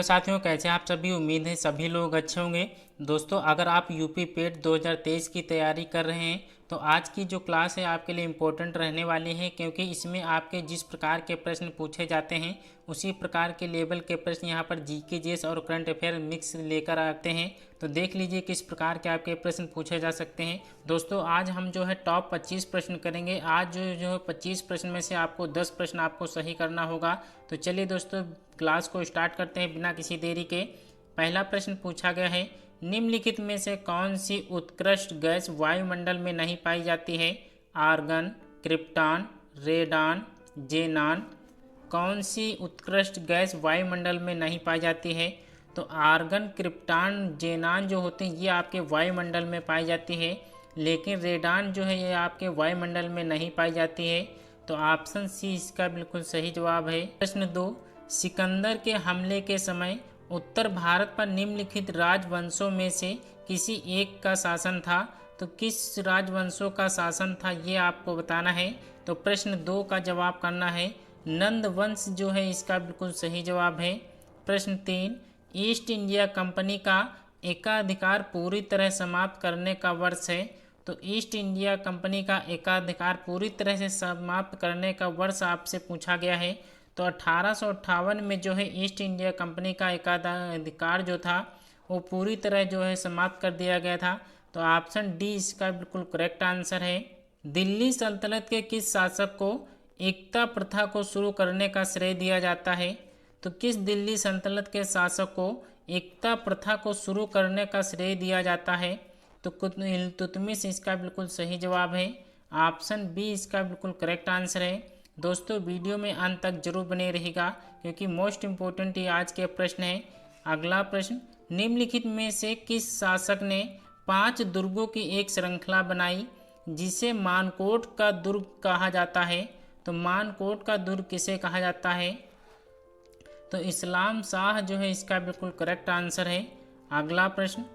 Hello साथियों, कैसे हैं आप सभी। उम्मीद है सभी लोग अच्छे होंगे। दोस्तों, अगर आप यूपी पेट 2023 की तैयारी कर रहे हैं तो आज की जो क्लास है आपके लिए इम्पोर्टेंट रहने वाली है, क्योंकि इसमें आपके जिस प्रकार के प्रश्न पूछे जाते हैं उसी प्रकार के लेवल के प्रश्न यहाँ पर जीके जीएस और करंट अफेयर मिक्स लेकर आते हैं। तो देख लीजिए किस प्रकार के आपके प्रश्न पूछे जा सकते हैं। दोस्तों, आज हम जो है टॉप 25 प्रश्न करेंगे। आज जो 25 प्रश्न में से आपको 10 प्रश्न आपको सही करना होगा। तो चलिए दोस्तों, क्लास को स्टार्ट करते हैं बिना किसी देरी के। पहला प्रश्न पूछा गया है, निम्नलिखित में से कौन सी उत्कृष्ट गैस वायुमंडल में नहीं पाई जाती है। Argon, krypton, radon, जेनान। कौन सी उत्कृष्ट गैस वायुमंडल में नहीं पाई जाती है। तो आर्गन, क्रिप्टॉन, जेनान जो होते हैं ये आपके वायुमंडल में पाई जाती है, लेकिन रेडान जो है ये आपके वायुमंडल में नहीं पाई जाती है। तो ऑप्शन सी इसका बिल्कुल सही जवाब है। प्रश्न 2, सिकंदर के हमले के समय उत्तर भारत पर निम्नलिखित राजवंशों में से किसी एक का शासन था। तो किस राजवंशों का शासन था ये आपको बताना है। तो प्रश्न 2 का जवाब करना है नंद वंश जो है इसका बिल्कुल सही जवाब है। प्रश्न 3, ईस्ट इंडिया कंपनी का एकाधिकार पूरी तरह समाप्त करने का वर्ष है। तो ईस्ट इंडिया कंपनी का एकाधिकार पूरी तरह से समाप्त करने का वर्ष आपसे पूछा गया है। तो 1858 में जो है ईस्ट इंडिया कंपनी का एकाधिकार जो था वो पूरी तरह जो है समाप्त कर दिया गया था। तो ऑप्शन डी इसका बिल्कुल करेक्ट आंसर है। दिल्ली सल्तनत के किस शासक को एकता प्रथा को शुरू करने का श्रेय दिया जाता है। तो किस दिल्ली सल्तनत के शासक को एकता प्रथा को शुरू करने का श्रेय दिया जाता है। तो इल्तुतमिश इसका बिल्कुल सही जवाब है। ऑप्शन बी इसका बिल्कुल करेक्ट आंसर है। दोस्तों, वीडियो में अंत तक जरूर बने रहेगा, क्योंकि मोस्ट इम्पोर्टेंट ये आज के प्रश्न है। अगला प्रश्न, निम्नलिखित में से किस शासक ने 5 दुर्गों की एक श्रृंखला बनाई जिसे मानकोट का दुर्ग कहा जाता है। तो मानकोट का दुर्ग किसे कहा जाता है। तो इस्लाम शाह जो है इसका बिल्कुल करेक्ट आंसर है। अगला प्रश्न,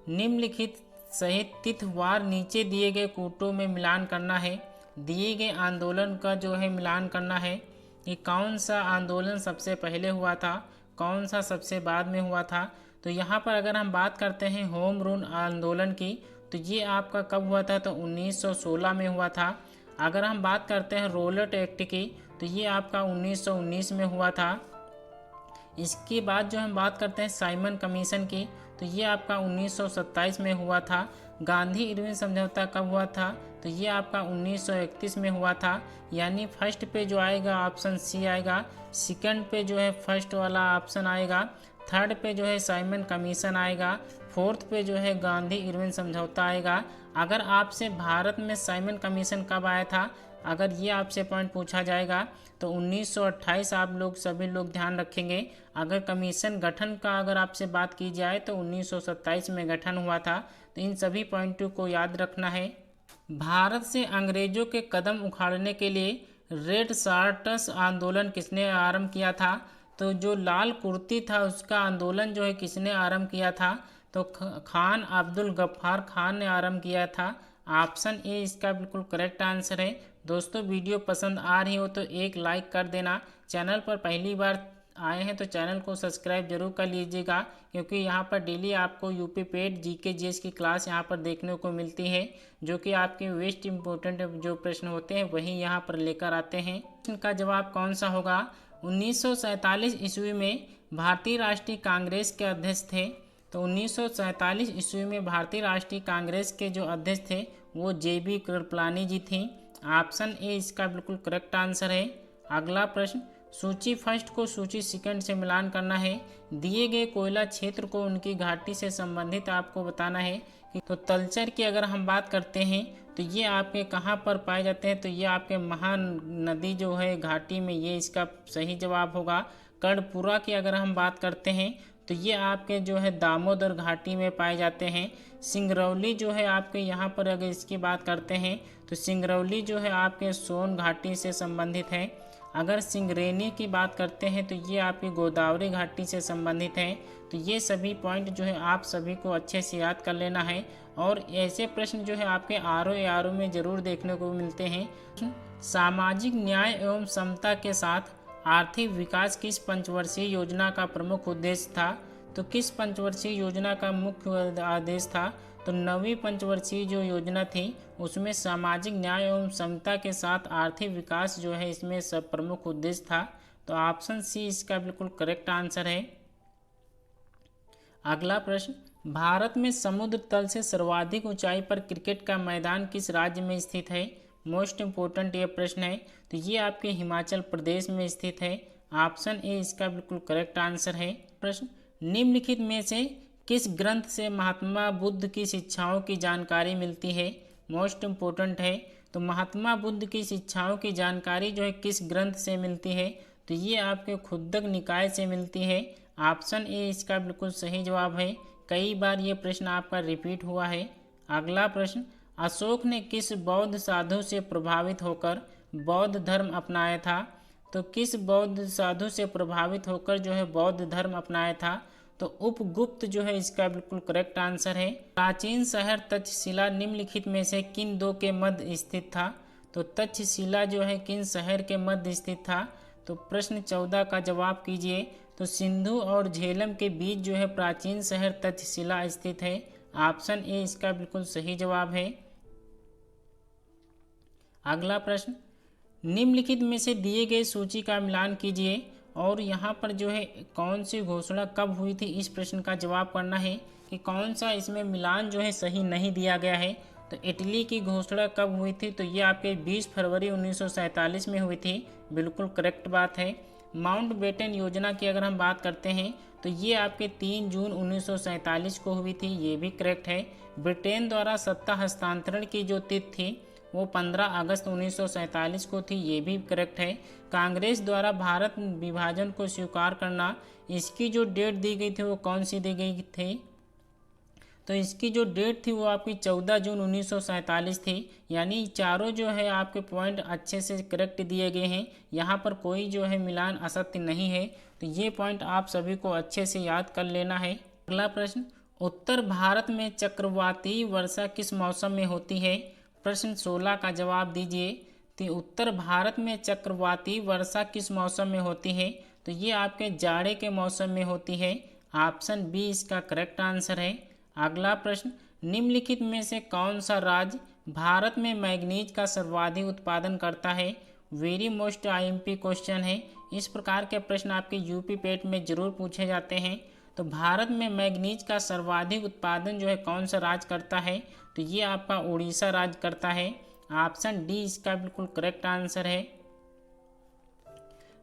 निम्नलिखित सहित तिथवार नीचे दिए गए कूटों में मिलान करना है। दिए गए आंदोलन का जो है मिलान करना है कि कौन सा आंदोलन सबसे पहले हुआ था, कौन सा सबसे बाद में हुआ था। तो यहाँ पर अगर हम बात करते हैं होम रूल आंदोलन की, तो ये आपका कब हुआ था। तो 1916 में हुआ था। अगर हम बात करते हैं रोलेट एक्ट की, तो ये आपका 1919 में हुआ था। इसके बाद जो हम बात करते हैं साइमन कमीशन की, तो ये आपका 1927 में हुआ था। गांधी इरविन समझौता कब हुआ था। तो ये आपका 1931 में हुआ था। यानी फर्स्ट पे जो आएगा ऑप्शन सी आएगा, सेकंड पे जो है फर्स्ट वाला ऑप्शन आएगा, थर्ड पे जो है साइमन कमीशन आएगा, फोर्थ पे जो है गांधी इरविन समझौता आएगा। अगर आपसे भारत में साइमन कमीशन कब आया था, अगर ये आपसे पॉइंट पूछा जाएगा तो 1928 आप लोग सभी लोग ध्यान रखेंगे। अगर कमीशन गठन का अगर आपसे बात की जाए तो 1927 में गठन हुआ था। तो इन सभी पॉइंटों को याद रखना है। भारत से अंग्रेजों के कदम उखाड़ने के लिए रेड शार्ट्स आंदोलन किसने आरंभ किया था। तो जो लाल कुर्ती था उसका आंदोलन जो है किसने आरंभ किया था। तो खान अब्दुल गफ्फार खान ने आरंभ किया था। ऑप्शन ए इसका बिल्कुल करेक्ट आंसर है। दोस्तों, वीडियो पसंद आ रही हो तो एक लाइक कर देना। चैनल पर पहली बार आए हैं तो चैनल को सब्सक्राइब जरूर कर लीजिएगा, क्योंकि यहाँ पर डेली आपको यूपी पेट जीके जीएस की क्लास यहाँ पर देखने को मिलती है, जो कि आपके वेस्ट इम्पोर्टेंट जो प्रश्न होते हैं वही यहाँ पर लेकर आते हैं। प्रश्न का जवाब कौन सा होगा। 1947 ईस्वी में भारतीय राष्ट्रीय कांग्रेस के अध्यक्ष थे। तो 1947 ईस्वी में भारतीय राष्ट्रीय कांग्रेस के जो अध्यक्ष थे वो JB कृपलानी जी थी। ऑप्शन ए इसका बिल्कुल करेक्ट आंसर है। अगला प्रश्न, सूची फर्स्ट को सूची सेकंड से मिलान करना है। दिए गए कोयला क्षेत्र को उनकी घाटी से संबंधित आपको बताना है। तो तलचर की अगर हम बात करते हैं तो ये आपके कहाँ पर पाए जाते हैं। तो ये आपके महानदी जो है घाटी में, ये इसका सही जवाब होगा। कर्णपुरा की अगर हम बात करते हैं तो ये आपके जो है दामोदर घाटी में पाए जाते हैं। सिंगरौली जो है आपके यहाँ पर अगर इसकी बात करते हैं तो सिंगरौली जो है आपके सोन घाटी से संबंधित है। अगर सिंगरेनी की बात करते हैं तो ये आपकी गोदावरी घाटी से संबंधित है। तो ये सभी पॉइंट जो है आप सभी को अच्छे से याद कर लेना है, और ऐसे प्रश्न जो है आपके आरओ में ज़रूर देखने को मिलते हैं। सामाजिक न्याय एवं समता के साथ आर्थिक विकास किस पंचवर्षीय योजना का प्रमुख उद्देश्य था? तो किस पंचवर्षीय योजना का मुख्य आदेश था? तो 9वीं पंचवर्षीय जो योजना थी उसमें सामाजिक न्याय एवं समता के साथ आर्थिक विकास जो है इसमें सब प्रमुख उद्देश्य था। तो ऑप्शन सी इसका बिल्कुल करेक्ट आंसर है। अगला प्रश्न, भारत में समुद्र तल से सर्वाधिक ऊंचाई पर क्रिकेट का मैदान किस राज्य में स्थित है? मोस्ट इम्पोर्टेंट ये प्रश्न है। तो ये आपके हिमाचल प्रदेश में स्थित है। ऑप्शन ए इसका बिल्कुल करेक्ट आंसर है। प्रश्न, निम्नलिखित में से किस ग्रंथ से महात्मा बुद्ध की शिक्षाओं की जानकारी मिलती है? मोस्ट इम्पोर्टेंट है। तो महात्मा बुद्ध की शिक्षाओं की जानकारी जो है किस ग्रंथ से मिलती है? तो ये आपके खुद्दक निकाय से मिलती है। ऑप्शन ए इसका बिल्कुल सही जवाब है। कई बार ये प्रश्न आपका रिपीट हुआ है। अगला प्रश्न, अशोक ने किस बौद्ध साधु से प्रभावित होकर बौद्ध धर्म अपनाया था? तो किस बौद्ध साधु से प्रभावित होकर जो है बौद्ध धर्म अपनाया था? तो उपगुप्त जो है इसका बिल्कुल करेक्ट आंसर है। प्राचीन शहर तक्षशिला निम्नलिखित में से किन दो के मध्य स्थित था? तो तक्षशिला जो है किन शहर के मध्य स्थित था? तो प्रश्न 14 का जवाब कीजिए। तो सिंधु और झेलम के बीच जो है प्राचीन शहर तक्षशिला स्थित है। ऑप्शन ए इसका बिल्कुल सही जवाब है। अगला प्रश्न, निम्नलिखित में से दिए गए सूची का मिलान कीजिए और यहाँ पर जो है कौन सी घोषणा कब हुई थी इस प्रश्न का जवाब करना है कि कौन सा इसमें मिलान जो है सही नहीं दिया गया है। तो इटली की घोषणा कब हुई थी? तो ये आपके 20 फरवरी 1947 में हुई थी। बिल्कुल करेक्ट बात है। माउंट बेटन योजना की अगर हम बात करते हैं तो ये आपके 3 जून 1947 को हुई थी। ये भी करेक्ट है। ब्रिटेन द्वारा सत्ता हस्तांतरण की जो तिथि थी वो 15 अगस्त 1947 को थी। ये भी करेक्ट है। कांग्रेस द्वारा भारत विभाजन को स्वीकार करना, इसकी जो डेट दी गई थी वो कौन सी दी गई थी? तो इसकी जो डेट थी वो आपकी 14 जून 1947 थी। यानी चारों जो है आपके पॉइंट अच्छे से करेक्ट दिए गए हैं। यहाँ पर कोई जो है मिलान असत्य नहीं है। तो ये पॉइंट आप सभी को अच्छे से याद कर लेना है। अगला प्रश्न, उत्तर भारत में चक्रवाती वर्षा किस मौसम में होती है? प्रश्न 16 का जवाब दीजिए। तो उत्तर भारत में चक्रवाती वर्षा किस मौसम में होती है? तो ये आपके जाड़े के मौसम में होती है। ऑप्शन बी इसका करेक्ट आंसर है। अगला प्रश्न, निम्नलिखित में से कौन सा राज्य भारत में मैग्नीज का सर्वाधिक उत्पादन करता है? वेरी मोस्ट आईएमपी क्वेश्चन है। इस प्रकार के प्रश्न आपके यूपी पेट में जरूर पूछे जाते हैं। तो भारत में मैग्नीज का सर्वाधिक उत्पादन जो है कौन सा राज्य करता है? तो ये आपका उड़ीसा राज्य करता है। ऑप्शन डी इसका बिल्कुल करेक्ट आंसर है।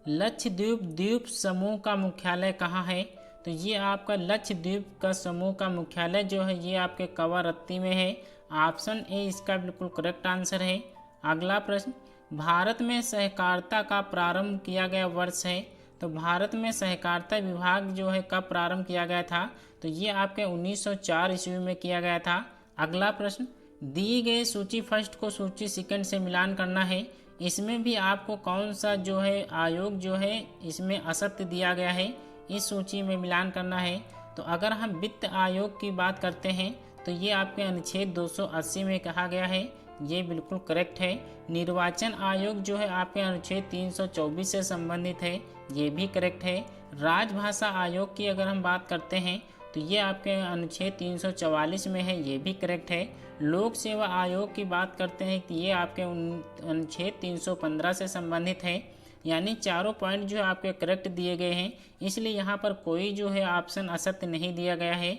लक्षद्वीप द्वीप समूह का मुख्यालय कहाँ है? तो ये आपका लक्षद्वीप का समूह का मुख्यालय जो है ये आपके कवारत्ती में है। ऑप्शन ए इसका बिल्कुल करेक्ट आंसर है। अगला प्रश्न, भारत में सहकारिता का प्रारंभ किया गया वर्ष है? तो भारत में सहकारिता विभाग जो है कब प्रारंभ किया गया था? तो ये आपके 1904 ईस्वी में किया गया था। अगला प्रश्न, दी गए सूची फर्स्ट को सूची सेकंड से मिलान करना है। इसमें भी आपको कौन सा जो है आयोग जो है इसमें असत्य दिया गया है, इस सूची में मिलान करना है। तो अगर हम वित्त आयोग की बात करते हैं तो ये आपके अनुच्छेद 280 में कहा गया है। ये बिल्कुल करेक्ट है। निर्वाचन आयोग जो है आपके अनुच्छेद 324 से संबंधित है। ये भी करेक्ट है। राजभाषा आयोग की अगर हम बात करते हैं तो ये आपके अनुच्छेद 344 में है। ये भी करेक्ट है। लोक सेवा आयोग की बात करते हैं कि ये आपके अनुच्छेद 315 से संबंधित है। यानी चारों पॉइंट जो आपके करेक्ट दिए गए हैं, इसलिए यहाँ पर कोई जो है ऑप्शन असत्य नहीं दिया गया है।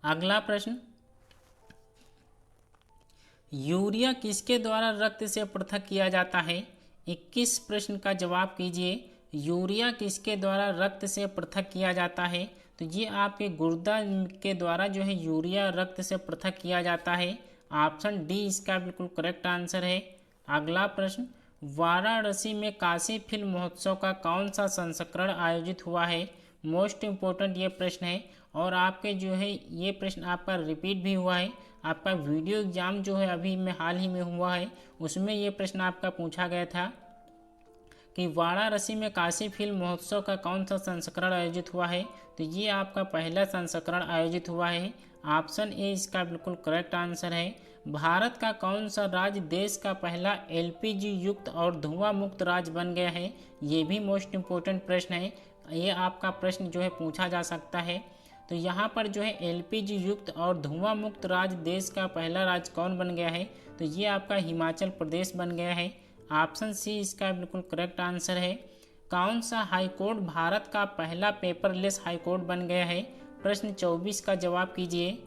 अगला प्रश्न, यूरिया किसके द्वारा रक्त से पृथक किया जाता है? 21 प्रश्न का जवाब कीजिए। यूरिया किसके द्वारा रक्त से पृथक किया जाता है? तो ये आपके गुर्दा के द्वारा जो है यूरिया रक्त से पृथक किया जाता है। ऑप्शन डी इसका बिल्कुल करेक्ट आंसर है। अगला प्रश्न, वाराणसी में काशी फिल्म महोत्सव का कौन सा संस्करण आयोजित हुआ है? मोस्ट इम्पोर्टेंट ये प्रश्न है और आपके जो है ये प्रश्न आपका रिपीट भी हुआ है। आपका वीडियो एग्जाम जो है अभी में हाल ही में हुआ है, उसमें ये प्रश्न आपका पूछा गया था कि वाराणसी में काशी फिल्म महोत्सव का कौन सा संस्करण आयोजित हुआ है? तो ये आपका पहला संस्करण आयोजित हुआ है। ऑप्शन ए इसका बिल्कुल करेक्ट आंसर है। भारत का कौन सा राज्य देश का पहला एलपीजी युक्त और धुआं मुक्त राज्य बन गया है? ये भी मोस्ट इम्पोर्टेंट प्रश्न है, ये आपका प्रश्न जो है पूछा जा सकता है। तो यहाँ पर जो है एलपीजी युक्त और धुआं मुक्त राज्य देश का पहला राज्य कौन बन गया है? तो ये आपका हिमाचल प्रदेश बन गया है। ऑप्शन सी इसका बिल्कुल करेक्ट आंसर है। कौन सा हाईकोर्ट भारत का पहला पेपरलेस हाईकोर्ट बन गया है? प्रश्न 24 का जवाब कीजिए।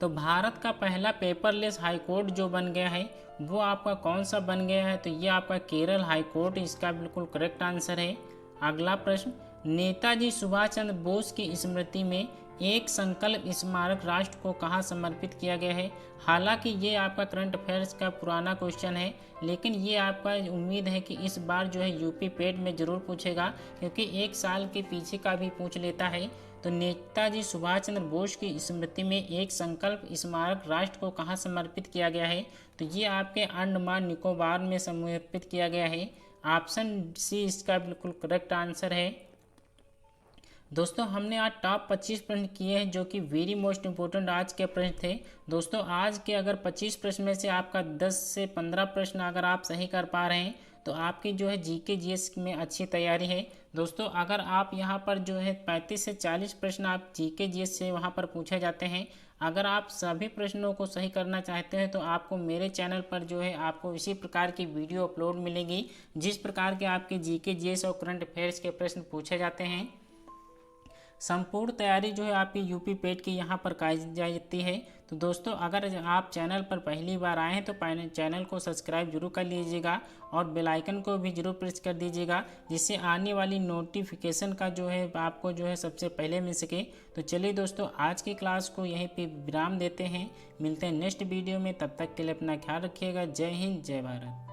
तो भारत का पहला पेपरलेस हाईकोर्ट जो बन गया है वो आपका कौन सा बन गया है? तो ये आपका केरल हाईकोर्ट इसका बिल्कुल करेक्ट आंसर है। अगला प्रश्न, नेताजी सुभाष चंद्र बोस की स्मृति में एक संकल्प स्मारक राष्ट्र को कहाँ समर्पित किया गया है? हालांकि ये आपका करंट अफेयर्स का पुराना क्वेश्चन है, लेकिन ये आपका उम्मीद है कि इस बार जो है यूपी पेट में ज़रूर पूछेगा, क्योंकि एक साल के पीछे का भी पूछ लेता है। तो नेताजी सुभाष चंद्र बोस की स्मृति में एक संकल्प स्मारक राष्ट्र को कहाँ समर्पित किया गया है? तो ये आपके अंडमान निकोबार में समर्पित किया गया है। ऑप्शन सी इसका बिल्कुल करेक्ट आंसर है। दोस्तों हमने आज टॉप 25 प्रश्न किए हैं जो कि वेरी मोस्ट इंपॉर्टेंट आज के प्रश्न थे। दोस्तों आज के अगर 25 प्रश्न में से आपका 10 से 15 प्रश्न अगर आप सही कर पा रहे हैं तो आपकी जो है जीके जीएस में अच्छी तैयारी है। दोस्तों अगर आप यहाँ पर जो है 35 से 40 प्रश्न आप जीके जीएस से वहाँ पर पूछे जाते हैं, अगर आप सभी प्रश्नों को सही करना चाहते हैं तो आपको मेरे चैनल पर जो है आपको इसी प्रकार की वीडियो अपलोड मिलेगी जिस प्रकार के आपके जीके जीएस और करंट अफेयर्स के प्रश्न पूछे जाते हैं। संपूर्ण तैयारी जो है आपकी यूपी पेट की यहाँ पर की जाती है। तो दोस्तों अगर आप चैनल पर पहली बार आए हैं तो चैनल को सब्सक्राइब जरूर कर लीजिएगा और बेल आइकन को भी जरूर प्रेस कर दीजिएगा, जिससे आने वाली नोटिफिकेशन का जो है आपको जो है सबसे पहले मिल सके। तो चलिए दोस्तों आज की क्लास को यहीं पे विराम देते हैं, मिलते हैं नेक्स्ट वीडियो में। तब तक के लिए अपना ख्याल रखिएगा। जय हिंद, जय भारत।